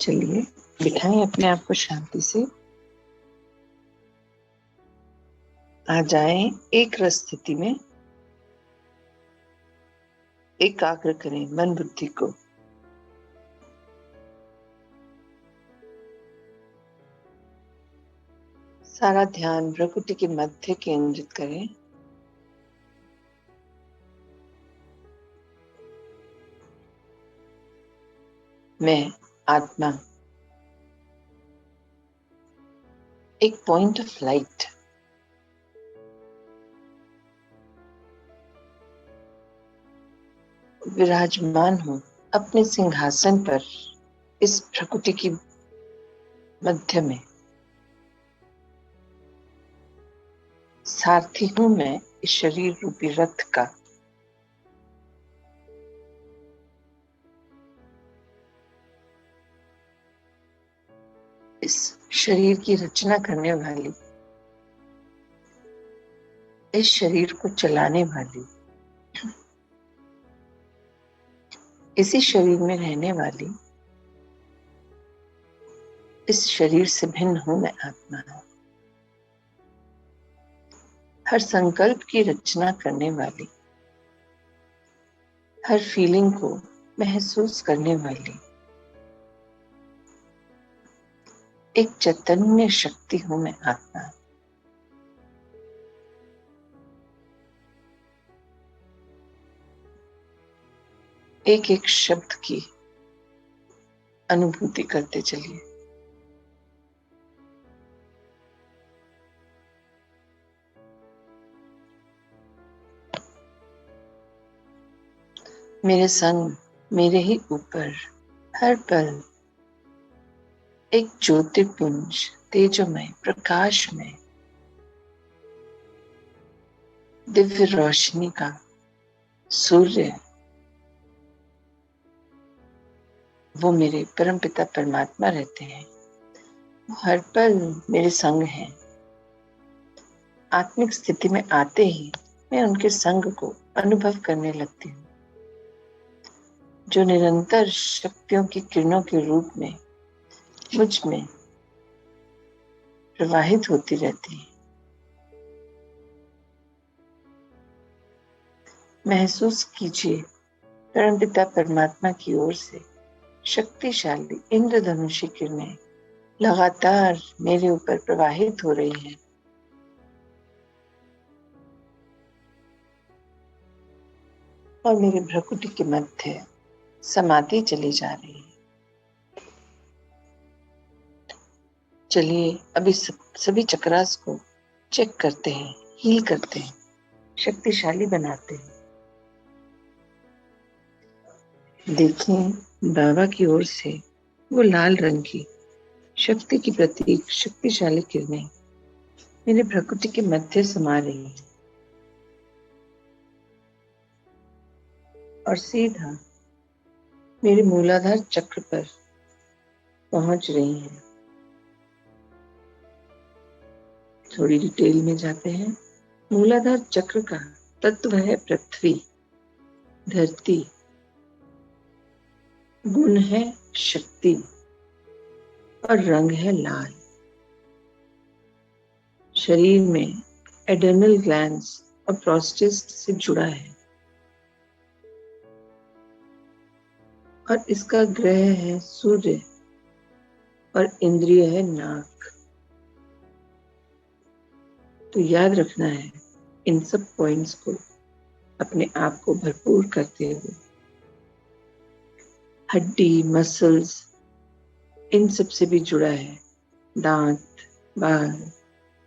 चलिए बिठाएं अपने आप को शांति से। आ जाएं एक रस स्थिति में। एकाग्र करें मन बुद्धि को। सारा ध्यान प्रकृति के मध्य केंद्रित करें। मैं आत्मा एक पॉइंट ऑफ लाइट विराजमान हूं अपने सिंहासन पर इस प्रकृति की मध्य में। सारथी हूं मैं इस शरीर रूपी रथ का। इस शरीर की रचना करने वाली, इस शरीर को चलाने वाली, इसी शरीर में रहने वाली, इस शरीर से भिन्न हूं मैं आत्मा। हर संकल्प की रचना करने वाली, हर फीलिंग को महसूस करने वाली एक चैतन्य शक्ति हूं मैं आत्मा। एक एक शब्द की अनुभूति करते चलिए। मेरे संग, मेरे ही ऊपर हर पल एक ज्योतिर्पुंज, तेजोमय, प्रकाशमय, दिव्य रोशनी का सूर्य, वो मेरे परमपिता परमात्मा रहते हैं। वो हर पल मेरे संग हैं। आत्मिक स्थिति में आते ही मैं उनके संग को अनुभव करने लगती हूँ, जो निरंतर शक्तियों की किरणों के रूप में मुझ में प्रवाहित होती रहती है। महसूस कीजिए परमपिता परमात्मा की ओर से शक्तिशाली इंद्रधनुषी किरणें लगातार मेरे ऊपर प्रवाहित हो रही हैं। और मेरे भ्रुकुटी के मध्य समाती चली जा रही है। चलिए अभी सभी चक्रास को चेक करते हैं, हील करते हैं, शक्तिशाली बनाते हैं। देखिए बाबा की ओर से वो लाल रंग की शक्ति की प्रतीक शक्तिशाली किरणें मेरे प्रकृति के मध्य समा रही है और सीधा मेरे मूलाधार चक्र पर पहुंच रही हैं। थोड़ी डिटेल में जाते हैं। मूलाधार चक्र का तत्व है पृथ्वी, धरती, गुण है शक्ति और रंग है लाल। शरीर में एडर्नल ग्लैंड्स और प्रोस्टेट से जुड़ा है और इसका ग्रह है सूर्य और इंद्रिय है नाक। तो याद रखना है इन सब पॉइंट्स को अपने आप को भरपूर करते हुए। हड्डी, मसल्स, इन सब से भी जुड़ा है। दांत, बाल,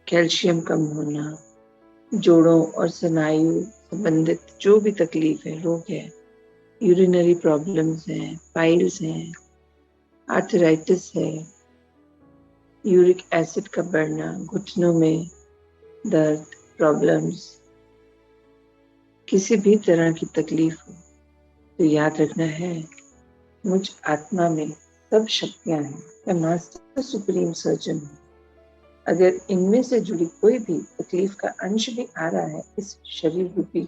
कैल्शियम कम होना, जोड़ों और स्नायु संबंधित जो भी तकलीफ है, रोग है, यूरिनरी प्रॉब्लम्स हैं, पाइल्स हैं, आर्थराइटिस है, यूरिक एसिड का बढ़ना, घुटनों में दर्द, प्रॉब्लम्स, किसी भी तरह की तकलीफ हो तो याद रखना है मुझ आत्मा में सब शक्तियां हैं। मैं मास्टर सुप्रीम सर्जन हूँ। अगर इनमें से जुड़ी कोई भी तकलीफ का अंश भी आ रहा है इस शरीर रूपी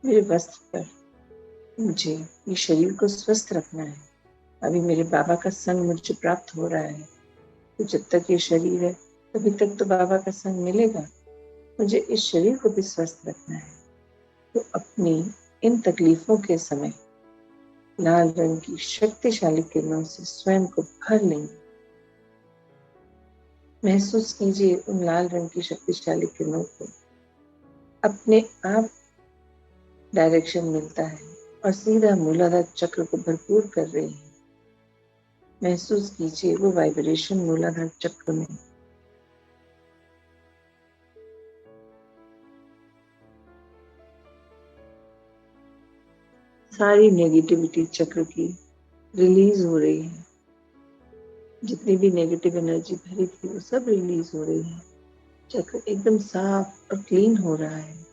मेरे वस्त्र पर, मुझे ये शरीर को स्वस्थ रखना है। अभी मेरे बाबा का संग मुझे प्राप्त हो रहा है, तो जब तक ये शरीर है तभी तक तो बाबा का संग मिलेगा। मुझे इस शरीर को भी स्वस्थ रखना है, तो अपनी इन तकलीफों के समय लाल रंग की शक्तिशाली किरणों से स्वयं को भर लेंगे। महसूस कीजिए उन लाल रंग की शक्तिशाली किरणों को। अपने आप डायरेक्शन मिलता है और सीधा मूलाधार चक्र को भरपूर कर रही है। महसूस कीजिए वो वाइब्रेशन मूलाधार चक्र में। सारी नेगेटिविटी चक्र की रिलीज हो रही है। जितनी भी नेगेटिव एनर्जी भरी थी वो सब रिलीज हो रही है। चक्र एकदम साफ और क्लीन हो रहा है।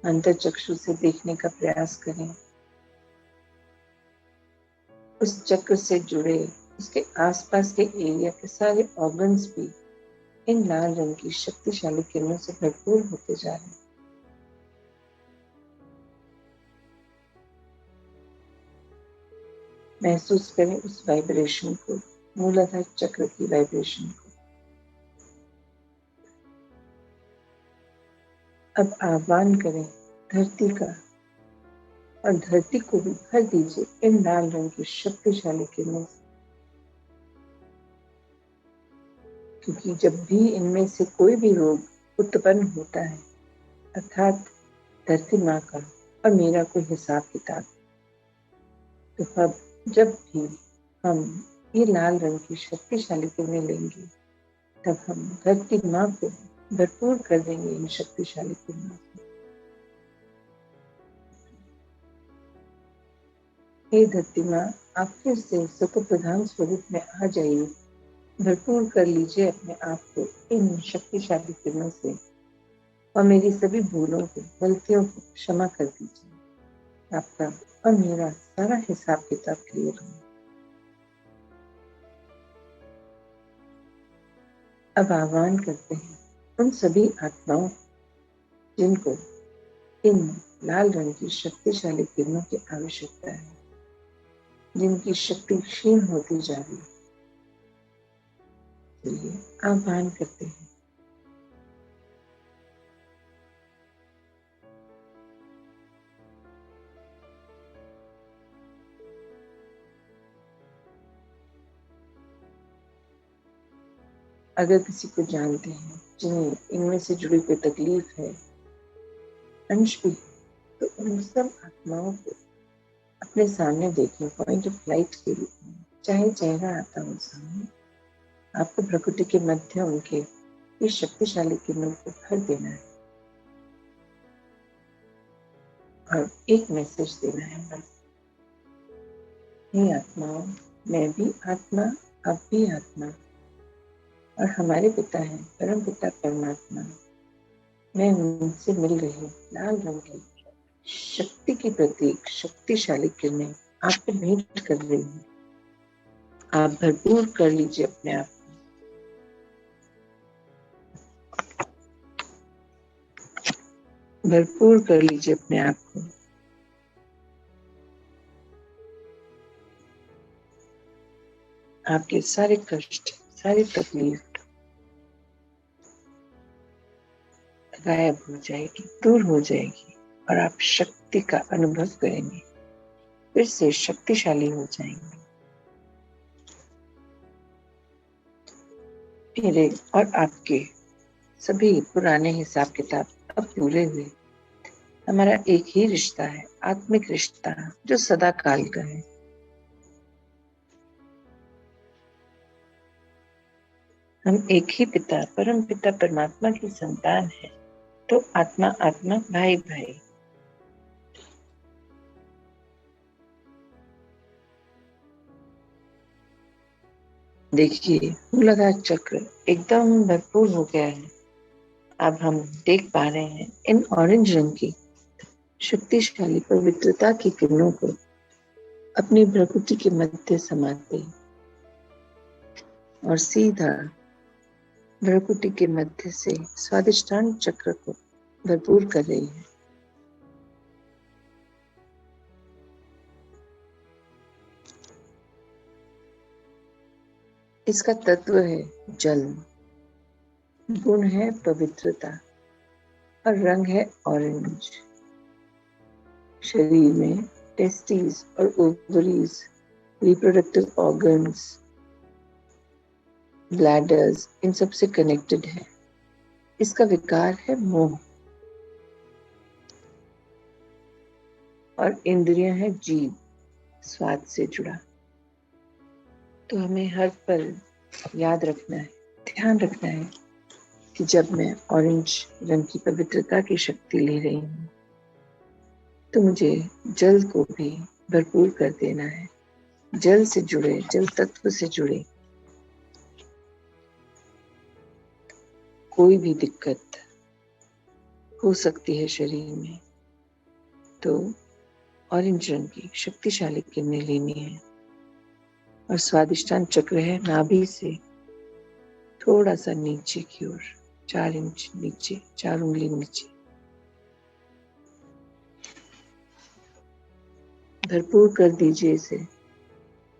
अंतर चक्षु से देखने का प्रयास करें। उस चक्र से जुड़े उसके आसपास के एरिया के सारे ऑर्गन्स भी इन लाल रंग की शक्तिशाली किरणों से भरपूर होते जा रहे हैं। महसूस करें उस वाइब्रेशन को, मूलाधार चक्र की वाइब्रेशन को। अब आह्वान करें धरती का, और धरती को भी भर दीजिए इन लाल रंग की शक्तिशाली किरणों से। क्योंकि जब भी इनमें से कोई भी रोग उत्पन्न होता है, अर्थात धरती माँ का और मेरा कोई हिसाब किताब, तो अब जब भी हम ये लाल रंग की शक्तिशाली किरणें लेंगे, तब हम धरती माँ को भरपूर कर देंगे इन शक्तिशाली किरणों से। हे धरती माँ, आप फिर से सुख प्रधान स्वरूप में आ जाइए। भरपूर कर लीजिए अपने आप को इन शक्तिशाली किरणों से, और मेरी सभी भूलों को, गलतियों को क्षमा कर दीजिए। आपका और मेरा सारा हिसाब किताब क्लियर हो। अब आह्वान करते हैं उन सभी आत्माओं जिनको इन लाल रंग की शक्तिशाली किरणों की आवश्यकता है, जिनकी शक्ति क्षीण होती जा रही है। चलिए आह्वान करते हैं। अगर किसी को जानते हैं जिन्हें इनमें से जुड़ी कोई तकलीफ है, अंश भी, तो उन सब आत्माओं को अपने सामने देखें, पॉइंट ऑफ लाइट के रूप में, चाहे चेहरा आता हो सामने। आपको प्रकृति के मध्य उनके इस शक्तिशाली किरणों को भर देना है और एक मैसेज देना है बस। हे आत्माओं, मैं भी आत्मा, आप भी आत्मा, और हमारे पिता हैं परम पिता परमात्मा। मैं उनसे मिल रही लाल रंग की शक्ति की प्रतीक शक्तिशाली किरणें आपको भेंट कर रही हूँ। आप भरपूर कर लीजिए अपने आप को। भरपूर कर लीजिए अपने आप को। आपके सारे कष्ट, सारी तकलीफ गायब हो जाएगी, दूर हो जाएगी, और आप शक्ति का अनुभव करेंगे, फिर से शक्तिशाली हो जाएंगे। मेरे और आपके सभी पुराने हिसाब किताब अब पूरे हुए। हमारा एक ही रिश्ता है, आत्मिक रिश्ता, जो सदा काल का है। हम एक ही पिता, परम पिता परमात्मा की संतान है। तो आत्मा आत्मा, भाई भाई। देखिए मूलाधार चक्र एकदम भरपूर हो गया है। अब हम देख पा रहे हैं इन ऑरेंज रंग की शक्तिशाली पवित्रता की किरणों को अपनी प्रकृति के मध्य समाते और सीधा प्रकृति के मध्य से स्वादिष्टान चक्र को भरपूर कर रही है। इसका तत्व है जल, गुण है पवित्रता और रंग है ऑरेंज। शरीर में टेस्टिस और ओवरीज, रिप्रोडक्टिव ऑर्गन्स, ब्लैडर्स, इन सब से कनेक्टेड है। इसका विकार है मोह और इंद्रियां है जीभ, स्वाद से जुड़ा। तो हमें हर पल याद रखना है, ध्यान रखना है कि जब मैं ऑरेंज रंग की पवित्रता की शक्ति ले रही हूँ तो मुझे जल को भी भरपूर कर देना है। जल से जुड़े, जल तत्व से जुड़े कोई भी दिक्कत हो सकती है शरीर में, तो ऑरेंज रंग की शक्तिशाली किरणें लेनी है। और स्वादिष्टान चक्र है नाभि से थोड़ा सा नीचे की ओर, 4 इंच नीचे, 4 उंगली नीचे। भरपूर कर दीजिए इसे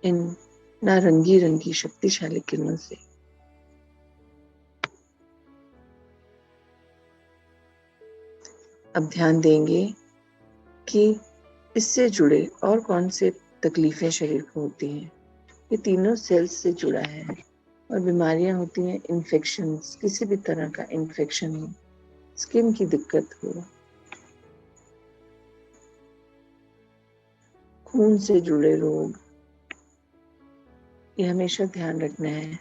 इन नारंगी रंग की शक्तिशाली किरणों से। अब ध्यान देंगे कि इससे जुड़े और कौन से तकलीफें शरीर को होती हैं। ये तीनों सेल्स से जुड़ा है और बीमारियां होती हैं इन्फेक्शंस, किसी भी तरह का इन्फेक्शन हो, स्किन की दिक्कत हो, खून से जुड़े रोग। ये हमेशा ध्यान रखना है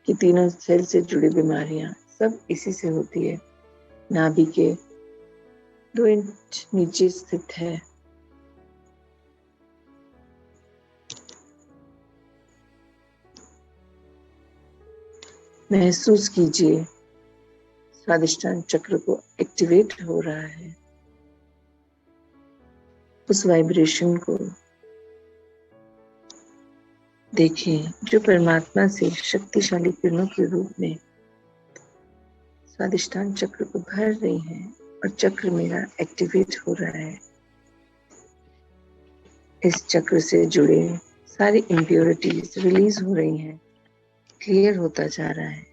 कि तीनों सेल से जुड़ी बीमारियां सब इसी से होती है। नाभि के 2 इंच नीचे स्थित है। महसूस कीजिए स्वादिष्टान चक्र को एक्टिवेट हो रहा है, उस वाइब्रेशन को देखें जो परमात्मा से शक्तिशाली किरणों के रूप में स्वादिष्टान चक्र को भर रही है और चक्र मेरा एक्टिवेट हो रहा है। इस चक्र से जुड़े सारी इम्प्योरिटीज रिलीज हो रही हैं, क्लियर होता जा रहा है,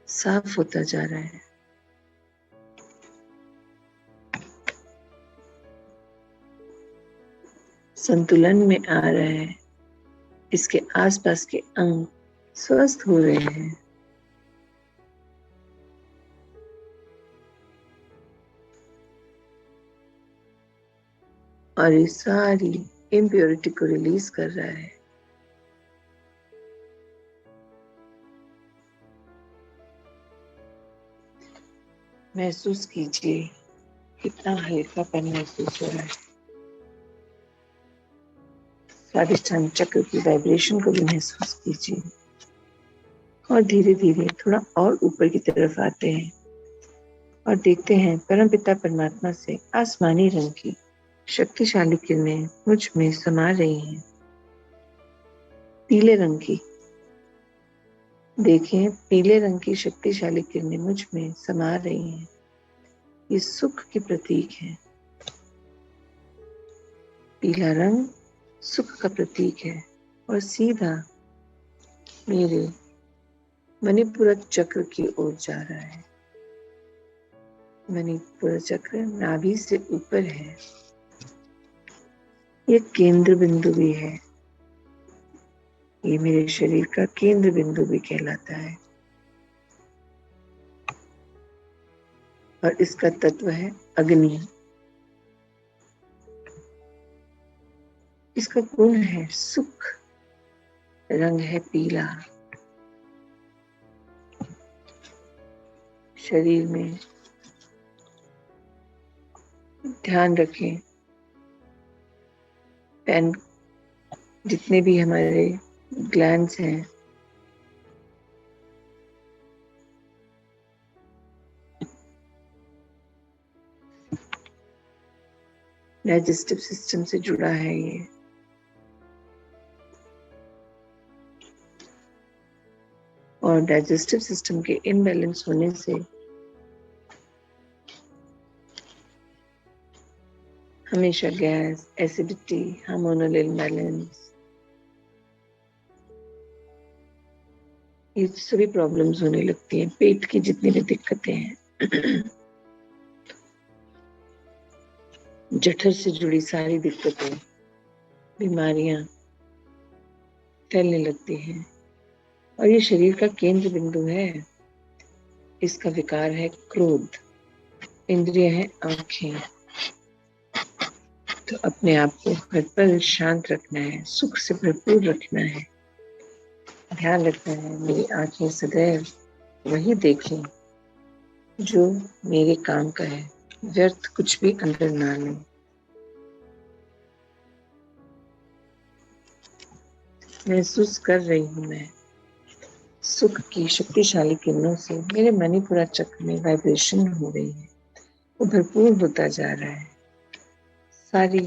साफ होता जा रहा है। संतुलन में आ रहा है। इसके आसपास के अंग स्वस्थ हो रहे हैं। और ये सारी इम्प्योरिटी को रिलीज कर रहा है। महसूस कीजिए कितना हल्कापन महसूस हो रहा है। स्वादिष्टान चक्र की वाइब्रेशन को भी महसूस कीजिए और धीरे धीरे थोड़ा और ऊपर की तरफ आते हैं और देखते हैं परमपिता परमात्मा से आसमानी रंग की शक्तिशाली किरणें मुझ में समा रही हैं, पीले रंग की। देखें पीले रंग की शक्तिशाली किरणें मुझ में समा रही हैं। ये सुख के प्रतीक है। पीला रंग सुख का प्रतीक है और सीधा मेरे मणिपुर चक्र की ओर जा रहा है। मणिपुर चक्र नाभि से ऊपर है। ये केंद्र बिंदु भी है। ये मेरे शरीर का केंद्र बिंदु भी कहलाता है और इसका तत्व है अग्नि। इसका गुण है सुख, रंग है पीला। शरीर में ध्यान रखें, पेन जितने भी हमारे ग्लैंड्स हैं डाइजेस्टिव सिस्टम से जुड़ा है ये। और डाइजेस्टिव सिस्टम के इम्बैलेंस होने से हमेशा गैस, एसिडिटी, हार्मोनल इम्बैलेंस, ये सभी प्रॉब्लम्स होने लगती हैं, पेट की जितनी भी दिक्कतें हैं, जठर से जुड़ी सारी दिक्कतें, बीमारियां फैलने लगती हैं। और ये शरीर का केंद्र बिंदु है। इसका विकार है क्रोध, इंद्रिय है आंखें। तो अपने आप को हर पल शांत रखना है, सुख से भरपूर रखना है। ध्यान रखना है मेरी आंखें सदैव वही देखें जो मेरे काम का है, व्यर्थ कुछ भी अंदर ना लें। महसूस कर रही हूँ मैं सुख की शक्तिशाली किरणों से मेरे मणिपुरा चक्र में वाइब्रेशन हो रही है, वो भरपूर होता जा रहा है। सारी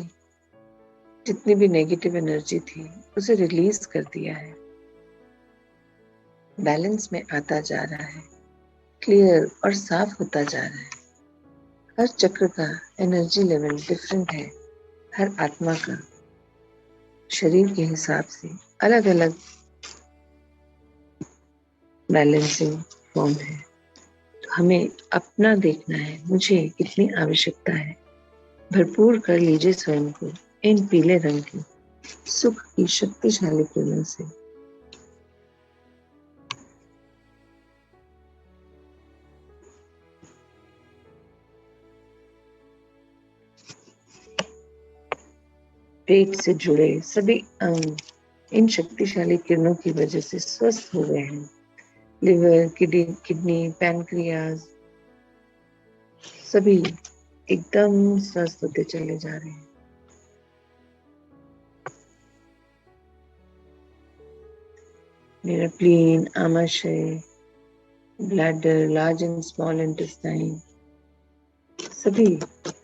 जितनी भी नेगेटिव एनर्जी थी उसे रिलीज कर दिया है, बैलेंस में आता जा रहा है, क्लियर और साफ होता जा रहा है। हर चक्र का एनर्जी लेवल डिफरेंट है, हर आत्मा का शरीर के हिसाब से अलग अलग बैलेंसिंग फॉर्म है। तो हमें अपना देखना है, मुझे कितनी आवश्यकता है। भरपूर कर लीजिए स्वयं को इन पीले रंग की सुख की शक्तिशाली किरणों से। पेट से जुड़े सभी अंग इन शक्तिशाली किरणों की वजह से स्वस्थ हो गए हैं। लिवर, किडनी, पैनक्रियाज सभी एकदम स्वस्थ होते चले जा रहे हैं। मेरा प्लीन, आमाशय, bladder, large and small intestine सभी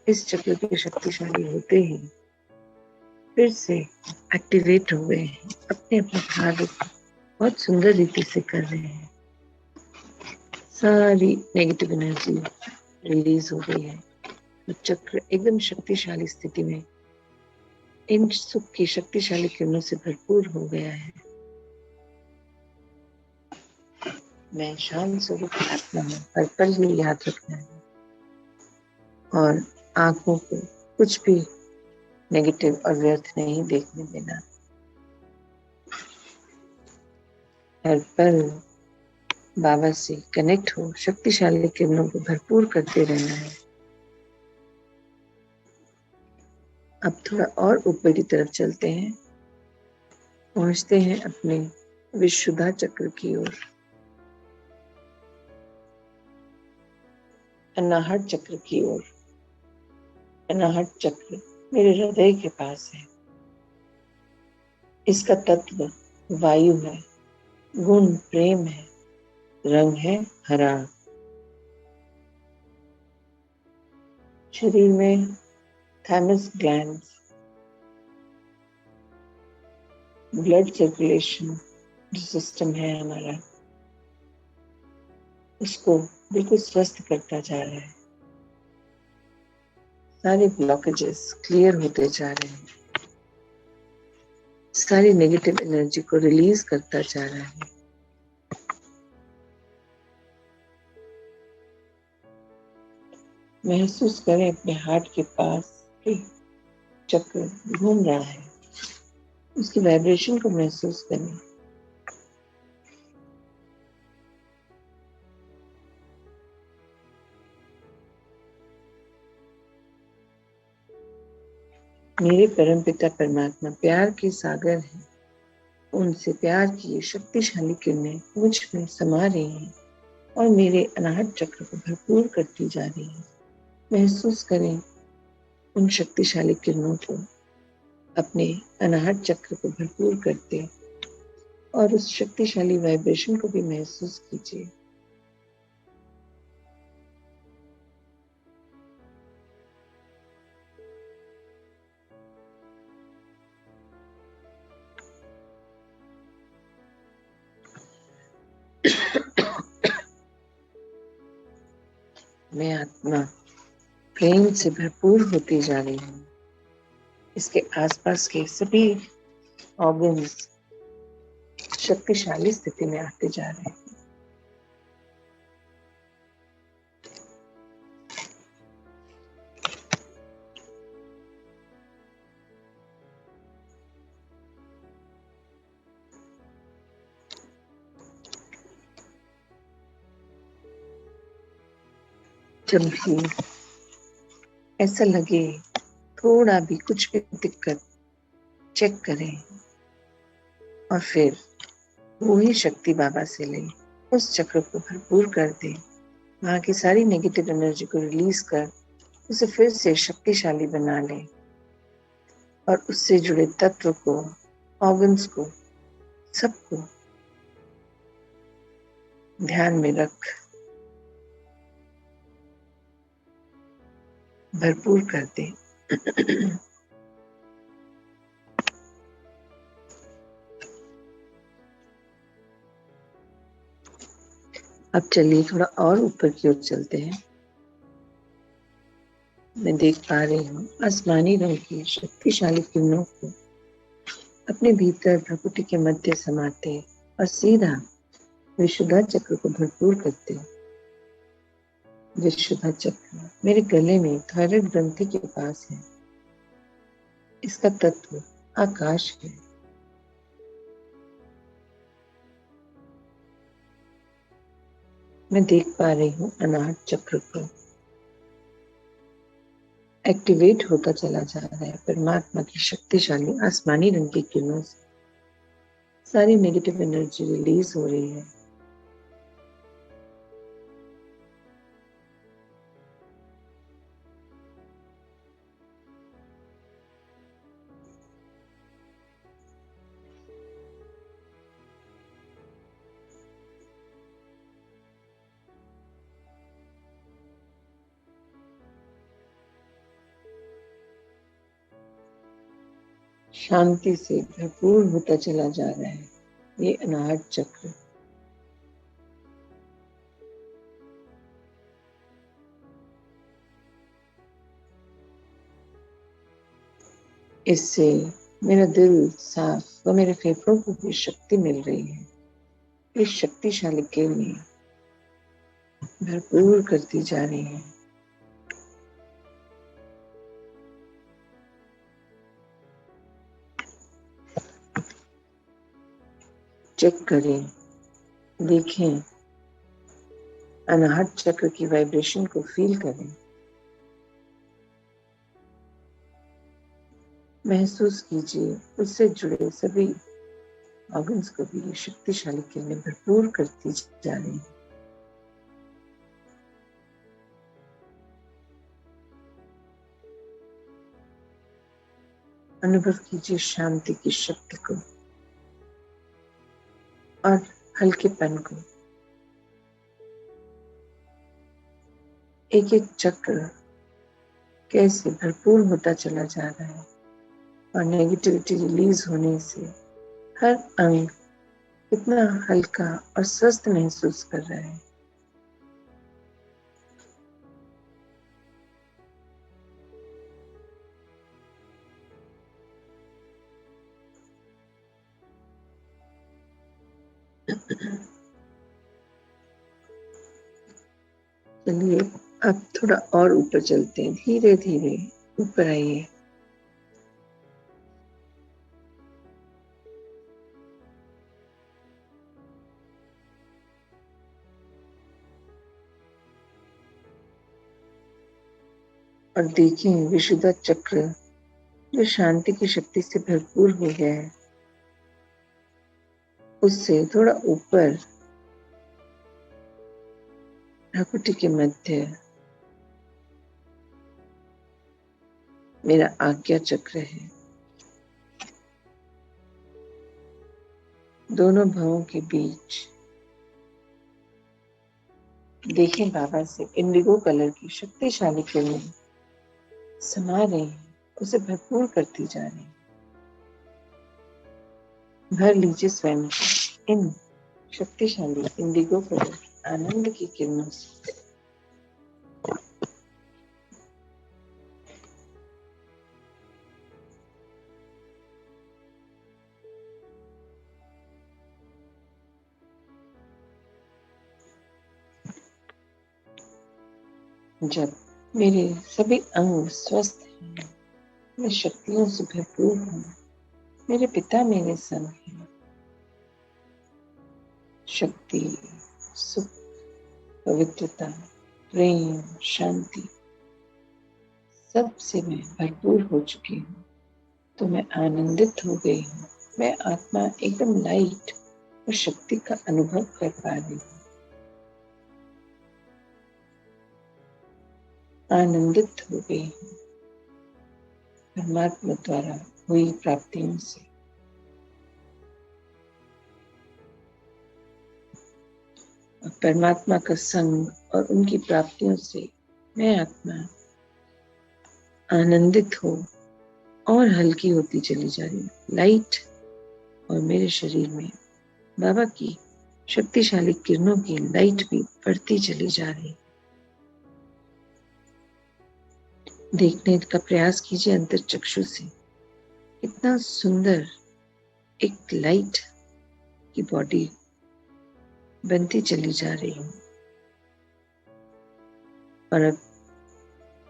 इस चक्र के शक्तिशाली होते ही फिर से एक्टिवेट हो गए हैं, अपने अपने कार्य बहुत सुंदर रीति से कर रहे हैं। सारी नेगेटिव एनर्जी रिलीज हो गई है, तो चक्र एकदम शक्तिशाली स्थिति में इन सुख की शक्तिशाली किरणों से भरपूर हो गया है। मैं शांत स्वरूप आत्मा हूँ, हर पल ही याद रखना है और आंखों को कुछ भी नेगेटिव और व्यर्थ नहीं देखने देना। हर पल बाबा से कनेक्ट हो, शक्तिशाली किरणों को भरपूर करते रहना है। अब थोड़ा और ऊपर की तरफ चलते हैं, पहुंचते हैं अपने विशुद्धा चक्र की ओर, अनाहट चक्र की ओर। अनाहट चक्र मेरे हृदय के पास है। इसका तत्व वायु है, गुण प्रेम है, रंग है हरा। शरीर में थाइमस ग्लैंड्स, ब्लड सर्कुलेशन जो सिस्टम है हमारा, उसको बिल्कुल स्वस्थ करता जा रहा है। सारे ब्लॉकेजेस क्लियर होते जा रहे हैं, सारी नेगेटिव एनर्जी को रिलीज करता जा रहा है। महसूस करें अपने हार्ट के पास एक चक्र घूम रहा है, उसकी वाइब्रेशन को महसूस करें। मेरे परमपिता परमात्मा प्यार के सागर हैं, उनसे प्यार की शक्तिशाली किरणें मुझ में समा रही हैं और मेरे अनाहत चक्र को भरपूर करती जा रही हैं। महसूस करें उन शक्तिशाली किरणों को अपने अनाहत चक्र को भरपूर करते और उस शक्तिशाली वाइब्रेशन को भी महसूस कीजिए। मैं आत्मा प्रेम से भरपूर होती जा रही हूँ। इसके आसपास के सभी ऑर्गन्स शक्तिशाली स्थिति में आते जा रहे हैं। जब भी ऐसा लगे थोड़ा भी कुछ भी दिक्कत, चेक करें और फिर वो ही शक्ति बाबा से लें, उस चक्र को भरपूर कर दें, वहां की सारी नेगेटिव एनर्जी को रिलीज कर उसे फिर से शक्तिशाली बना लें और उससे जुड़े तत्व को, ऑर्गन्स को, सबको ध्यान में रख भरपूर कर दें। अब चलिए थोड़ा और ऊपर की ओर चलते हैं। मैं देख पा रही हूँ आसमानी रंग की शक्तिशाली किरणों को अपने भीतर प्रकृति के मध्य समाते और सीधा विशुद्धा चक्र को भरपूर करते। विशुद्धा चक्र मेरे गले में थायराइड ग्रंथि के पास है। इसका तत्व आकाश है। मैं देख पा रही हूँ अनाहत चक्र को एक्टिवेट होता चला जा रहा है परमात्मा की शक्तिशाली आसमानी रंग की किरणों से। सारी नेगेटिव एनर्जी रिलीज हो रही है। शांति से भरपूर होता चला जा रहा है ये अनाहत चक्र। इससे मेरा दिल साफ व मेरे फेफड़ों को भी शक्ति मिल रही है। इस शक्तिशाली किरणें भरपूर करती जा रही है। चेक करें, देखें, अनाहत चक्र की वाइब्रेशन को फील करें। महसूस कीजिए उससे जुड़े सभी ऑर्गन्स को भी ये शक्तिशाली किरणें भरपूर करती जा रही हैं। अनुभव कीजिए शांति की शक्ति को और हल्केपन को। एक एक चक्र कैसे भरपूर होता चला जा रहा है और नेगेटिविटी रिलीज होने से हर अंग कितना हल्का और स्वस्थ महसूस कर रहा है। चलिए अब थोड़ा और ऊपर चलते हैं। धीरे धीरे ऊपर आइए। और देखें विशुद्ध चक्र जो शांति की शक्ति से भरपूर हो गया है, उससे थोड़ा ऊपर भ्राकुटी के मध्य मेरा आज्ञा चक्र है। दोनों भावों के बीच देखें बाबा से इंडिगो कलर की शक्तिशाली किरणें समा रही हैं, उसे भरपूर करती जा रही हैं। भर लीजिए स्वयं को इन शक्तिशाली इंडिगो कलर की आनंद की किरणों से। जब मेरे सभी अंग स्वस्थ हैं, मैं शक्तियों से भरपूर हूँ, मेरे पिता मेरे संग हैं। शक्ति, सुख, पवित्रता, प्रेम, शांति सबसे मैं भरपूर हो चुकी हूँ। तो मैं आनंदित हो गई हूँ। मैं आत्मा एकदम लाइट और शक्ति का अनुभव कर पा रही हूँ। आनंदित हो गई हूँ परमात्मा द्वारा हुई प्राप्तियों से। और परमात्मा का संग और उनकी प्राप्तियों से मैं आत्मा आनंदित हो और हल्की होती चली जा रही हूँ। लाइट और मेरे शरीर में बाबा की शक्तिशाली किरणों की लाइट भी बढ़ती चली जा रही है। देखने का प्रयास कीजिए अंतर चक्षु से, कितना सुंदर एक लाइट की बॉडी बनती चली जा रही है। और अब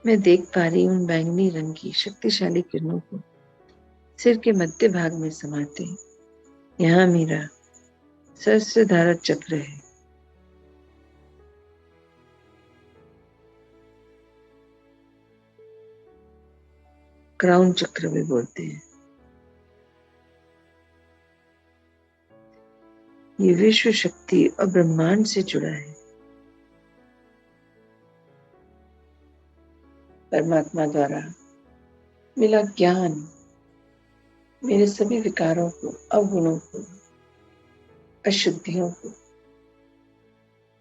मैं देख पा रही हूँ बैंगनी रंग की शक्तिशाली किरणों को सिर के मध्य भाग में समाते। यहाँ मेरा सहस्त्रधारा चक्र है। क्राउन चक्र भी बोलते हैं। ये विश्व शक्ति और ब्रह्मांड से जुड़ा है। परमात्मा द्वारा मिला ज्ञान मेरे सभी विकारों को, अवगुणों को, अशुद्धियों को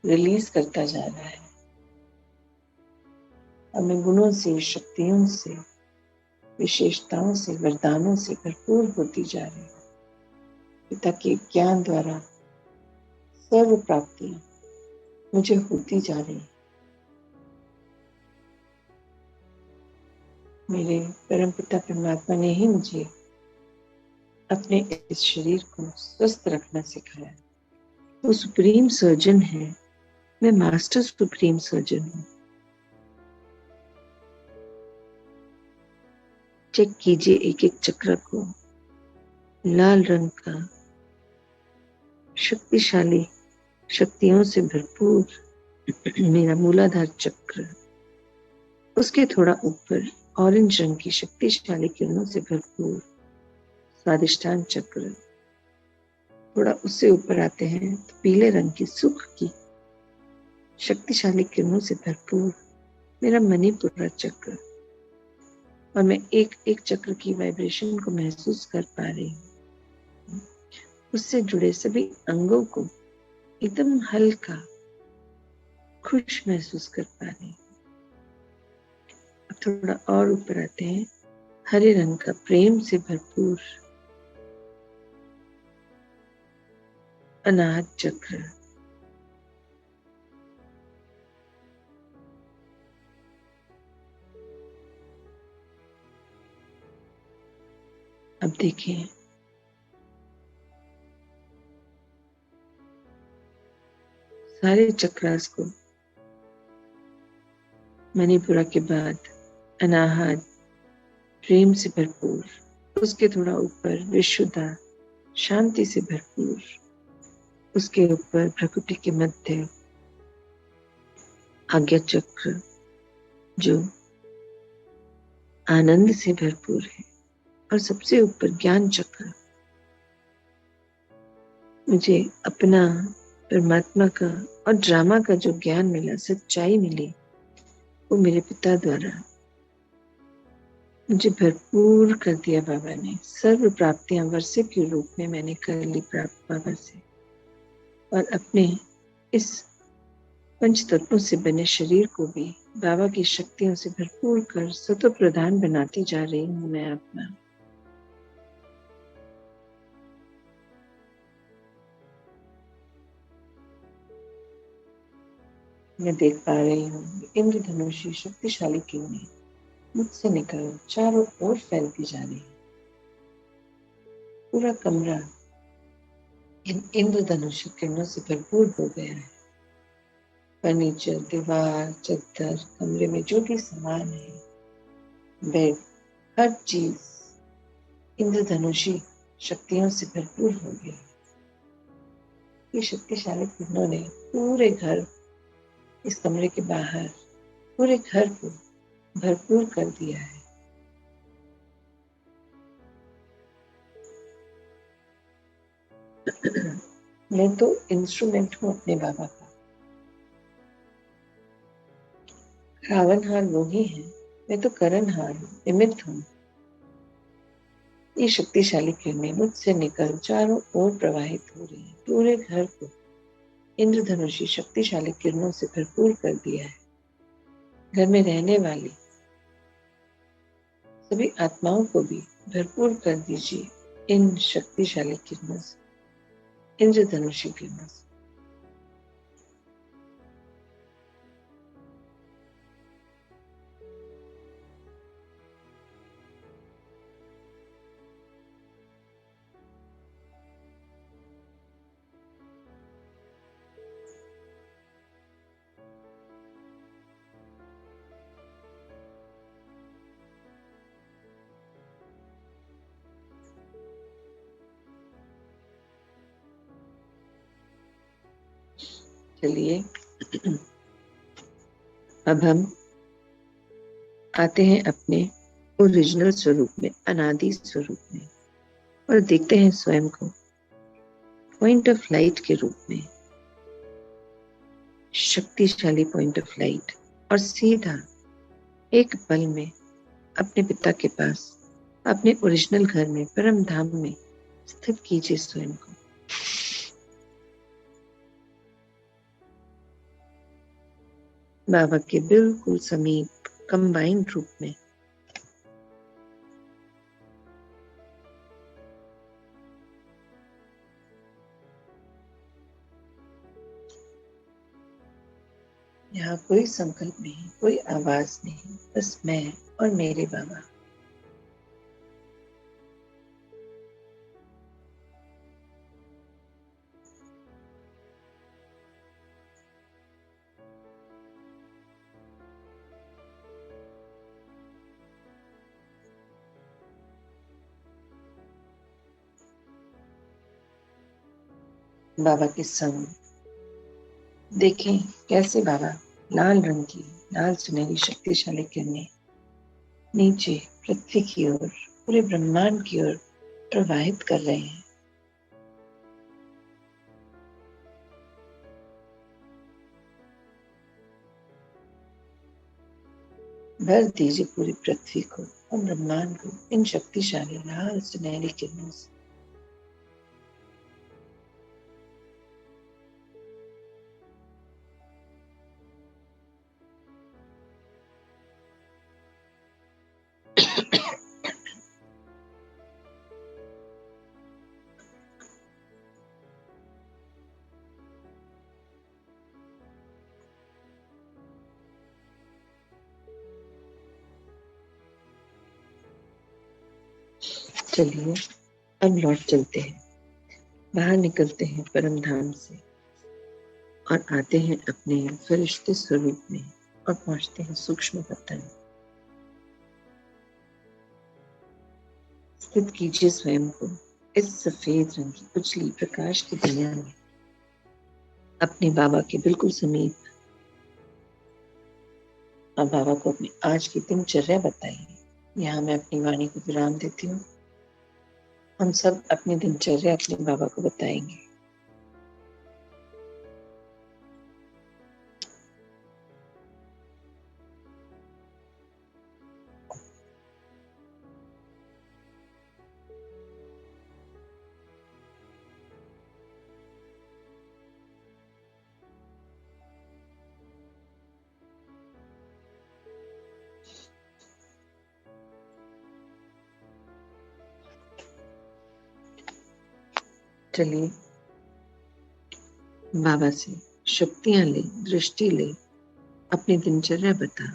रिलीज करता जा रहा है। अब मैं गुणों से, शक्तियों से, विशेषताओं से, वरदानों से भरपूर होती जा रही हूँ। पिता के ज्ञान द्वारा सर्व प्राप्तियां मुझे होती जा रही है। मेरे परम पिता परमात्मा ने ही मुझे अपने इस शरीर को स्वस्थ रखना सिखाया। वो सुप्रीम सर्जन है, मैं मास्टर सुप्रीम सर्जन हूँ। चेक कीजिए एक एक चक्र को। लाल रंग का शक्तिशाली शक्तियों से भरपूर मेरा मूलाधार चक्र, उसके थोड़ा ऊपर ऑरेंज रंग की शक्तिशाली किरणों से भरपूर स्वादिष्टान चक्र, थोड़ा उससे ऊपर आते हैं तो पीले रंग की सुख की शक्तिशाली किरणों से भरपूर मेरा मणिपुरा चक्र। और मैं एक एक चक्र की वाइब्रेशन को महसूस कर पा रही हूँ। उससे जुड़े सभी अंगों को एकदम हल्का, खुश महसूस कर पा रही हूँ। अब थोड़ा और ऊपर आते हैं, हरे रंग का प्रेम से भरपूर अनाहत चक्र। अब देखिए, सारे चक्रास को मणिपुरा के बाद अनाहत प्रेम से भरपूर, उसके थोड़ा ऊपर विशुद्धा शांति से भरपूर, उसके ऊपर प्रकृति के मध्य आज्ञा चक्र जो आनंद से भरपूर है, और सबसे ऊपर ज्ञान चक्र। मुझे अपना परमात्मा का और ड्रामा का जो ज्ञान मिला, सच्चाई मिली, वो मेरे पिता द्वारा मुझे भरपूर कर दिया बाबा ने। सर्व प्राप्तियां वर्षे के रूप में मैंने कर ली प्राप्त बाबा से, और अपने इस पंच तत्वों से बने शरीर को भी बाबा की शक्तियों से भरपूर कर सत्व प्रधान बनाती जा रही हूँ मैं आत्मा। मैं देख पा रही हूँ इंद्रधनुषी शक्तिशाली किरणें मुझसे निकल चारों ओर फैलती जा रही है। पूरा कमरा इन इंद्रधनुषी किरणों से भरपूर हो गया है। फर्नीचर, दीवार, चद्दर, कमरे में जो भी सामान है, बेड, हर चीज इंद्रधनुषी शक्तियों से भरपूर हो गया। ये शक्तिशाली किरणों ने पूरे घर, इस कमरे के बाहर पूरे घर को भरपूर कर दिया है। मैं तो इंस्ट्रूमेंट हूँ अपने बाबा का, रावणहार वो ही है, मैं तो करणहार हूँ, निमित्त हूँ। ये शक्तिशाली किरणें मुझसे निकल चारों ओर प्रवाहित हो रही हैं, पूरे घर को इंद्रधनुषी शक्तिशाली किरणों से भरपूर कर दिया है। घर में रहने वाली सभी आत्माओं को भी भरपूर कर दीजिए इन शक्तिशाली किरणों से, इंद्रधनुषी किरणों से। चलिए अब हम आते हैं अपने ओरिजिनल स्वरूप में, अनादि स्वरूप में, और देखते हैं स्वयं को पॉइंट ऑफ लाइट के रूप में, शक्तिशाली पॉइंट ऑफ लाइट, और सीधा एक पल में अपने पिता के पास, अपने ओरिजिनल घर में, परम धाम में स्थित कीजिए स्वयं को। बाबा के बिल्कुल समीप कंबाइंड रूप में। यहाँ कोई संकल्प नहीं, कोई आवाज नहीं, बस मैं और मेरे बाबा। बाबा के संग देखें कैसे बाबा लाल रंग की, लाल सुनहरी शक्तिशाली किरणें नीचे पृथ्वी की ओर, पूरे ब्रह्मांड की ओर प्रवाहित कर रहे हैं। भर दीजिए पूरी पृथ्वी को और ब्रह्मांड को इन शक्तिशाली लाल सुनहरी किरणों से। चलिए अब लौट चलते हैं, बाहर निकलते हैं परम धाम से और आते हैं अपने फरिश्ते स्वरूप में और पहुंचते हैं सूक्ष्म वतन। स्थित कीजिए स्वयं को इस सफेद रंग की उजली प्रकाश की दुनिया में, अपने बाबा के बिल्कुल समीप। और बाबा को अपनी आज की दिनचर्या बताइए। यहाँ मैं अपनी वाणी को विराम देती हूँ। हम सब अपनी दिनचर्या अपने बाबा को बताएंगे। चलिए बाबा से शक्तियां ले, दृष्टि ले, अपनी दिनचर्या बता।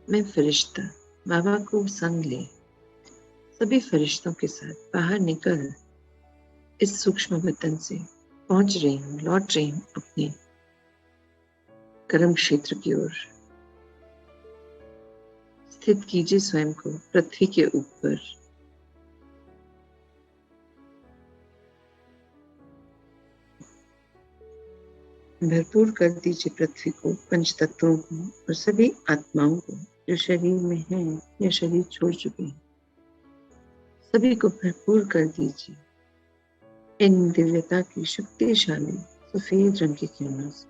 मैं फरिश्ता, बाबा को संग ले, सभी फरिश्तों के साथ बाहर निकल इस सूक्ष्म वतन से पहुंच रही हूँ, लौट रही हूँ अपने कर्म क्षेत्र की ओर स्थित कीजिए स्वयं को पृथ्वी के ऊपर। भरपूर कर दीजिए पृथ्वी को, पंच तत्वों को और सभी आत्माओं को जो शरीर में हैं या शरीर छोड़ चुके हैं, सभी को भरपूर कर दीजिए इन दिव्यता की शक्तिशाली सफेद रंग की किरणों से।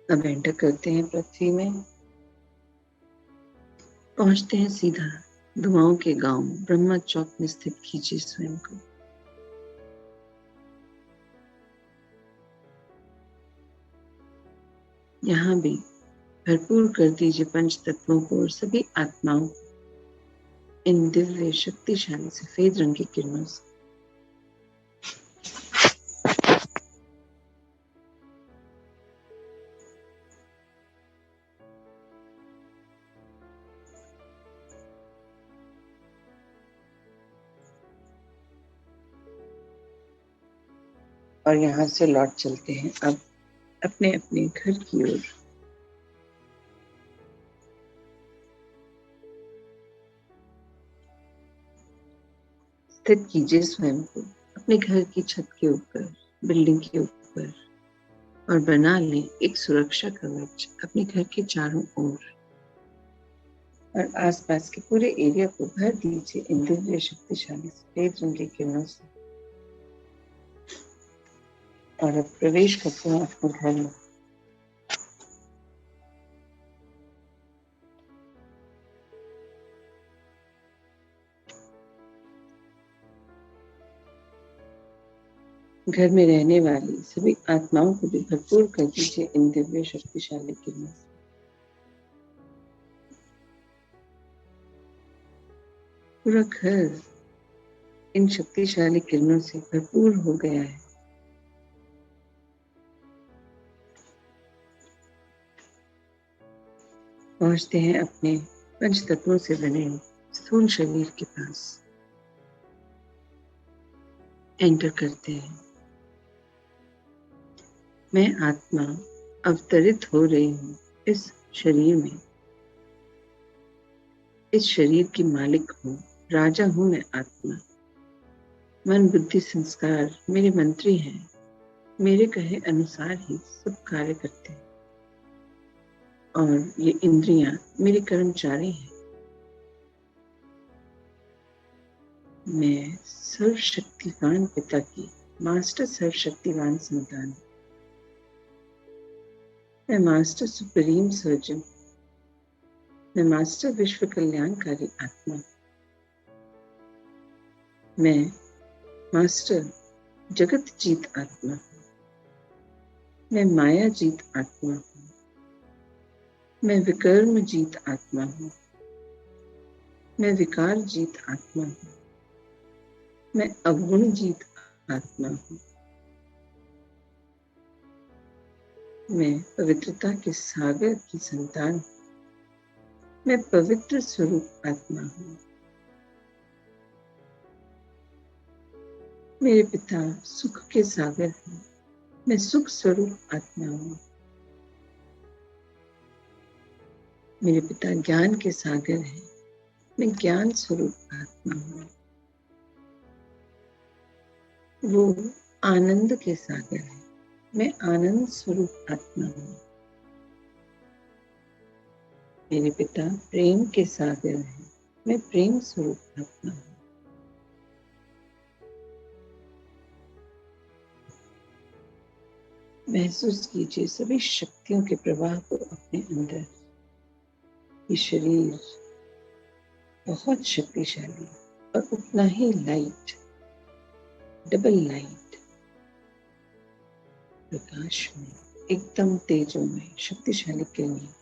अब एंटर करते हैं पृथ्वी में, पहुंचते हैं सीधा धुआओं के गांव ब्रह्मा चौक में स्थित कीजिए स्वयं को। यहाँ भी भरपूर कर दीजिए पंच तत्वों को और सभी आत्माओं को इन दिव्य शक्तिशाली सफेद रंग की किरणों से। और यहाँ से लौट चलते हैं अब अपने अपने घर की ओर। स्थित कीजिए स्वयं को अपने घर की छत के ऊपर, बिल्डिंग के ऊपर, और बना लें एक सुरक्षा कवच अपने घर के चारों ओर। और आसपास के पूरे एरिया को भर दीजिए इन दिव्य शक्तिशाली सफेद रंग की किरणों से। और अब प्रवेश करते हैं अपने घर में। घर में रहने वाली सभी आत्माओं को भी भरपूर कर दीजिए इन दिव्य शक्तिशाली किरणों से। पूरा घर इन शक्तिशाली किरणों से भरपूर हो गया है। पहुंचते हैं अपने पंच तत्वों से बने स्थूल शरीर के पास। एंटर करते हैं। मैं आत्मा अवतरित हो रही हूँ इस शरीर में। इस शरीर की मालिक हूँ, राजा हूँ मैं आत्मा। मन बुद्धि संस्कार मेरे मंत्री हैं। मेरे कहे अनुसार ही सब कार्य करते हैं। और ये इंद्रियां मेरे कर्मचारी हैं। मैं सर्वशक्तिवान पिता की मास्टर सर्वशक्तिवान संतान। मैं मास्टर सुप्रीम सर्जन। मैं मास्टर विश्व कल्याणकारी आत्मा। मैं मास्टर जगत जीत आत्मा हूँ। मैं माया जीत आत्मा हूँ। मैं विकर्म जीत आत्मा हूँ। मैं विकार जीत आत्मा हूँ। मैं अवगुण जीत आत्मा हूँ। मैं पवित्रता के सागर की संतान हूँ। मैं पवित्र स्वरूप आत्मा हूँ। मेरे पिता सुख के सागर हैं। मैं सुख स्वरूप आत्मा हूँ। मेरे पिता ज्ञान के सागर हैं। मैं ज्ञान स्वरूप आत्मा हूँ। वो आनंद के सागर है। मैं आनंद स्वरूप आत्मा हूँ। मेरे पिता प्रेम के सागर हैं। मैं प्रेम स्वरूप आत्मा हूँ। महसूस कीजिए सभी शक्तियों के प्रवाह को अपने अंदर। ये शरीर बहुत शक्तिशाली और उतना ही लाइट, डबल लाइट, प्रकाश में, एकदम तेजोमय शक्तिशाली किरणें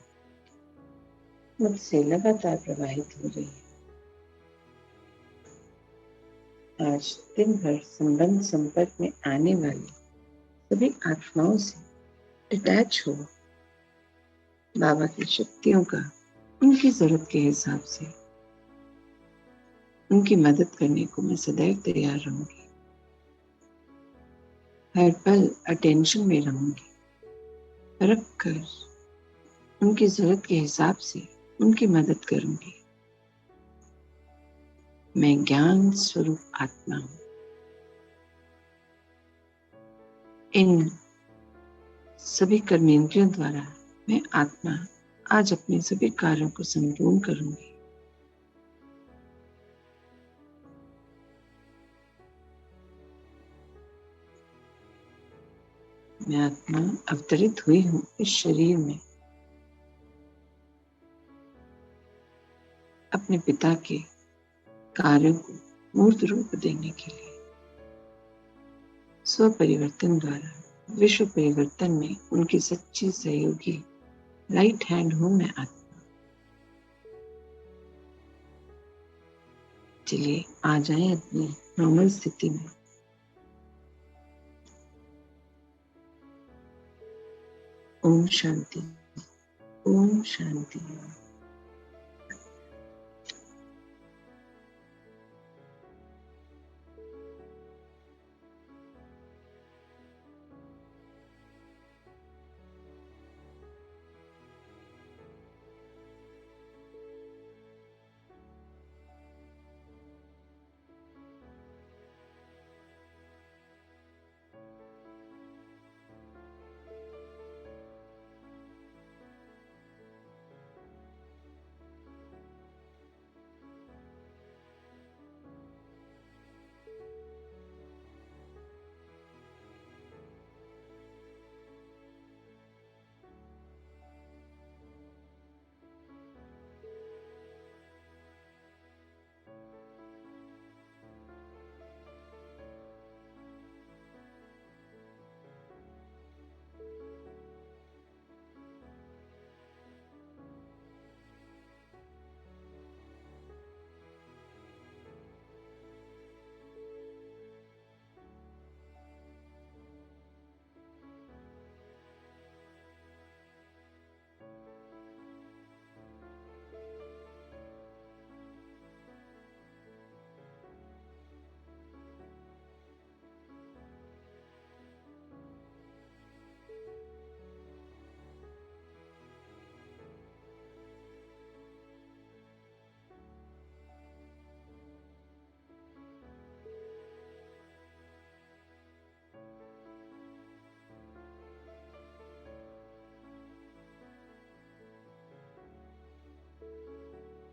मुझसे लगातार प्रवाहित हो रही है। आज दिन भर संबंध संपर्क में आने वाली सभी आत्माओं से डिटैच हो बाबा की शक्तियों का उनकी जरूरत के हिसाब से उनकी मदद करने को मैं सदैव तैयार रहूंगी। हर पल अटेंशन में रहूंगी, रख कर उनकी जरूरत के हिसाब से उनकी मदद करूंगी। मैं ज्ञान स्वरूप आत्मा हूं। इन सभी कर्मेंद्रियों द्वारा मैं आत्मा आज अपने सभी कार्यों को संपूर्ण करूंगी। मैं आत्मा अवतरित हुई हूं इस शरीर में अपने पिता के कार्यों को मूर्त रूप देने के लिए। स्व परिवर्तन द्वारा विश्व परिवर्तन में उनकी सच्ची सहयोगी राइट हैंड हूं मैं आत्मा। चलिए आ जाए अपनी नॉर्मल स्थिति में। ओम शांति, ओम शांति।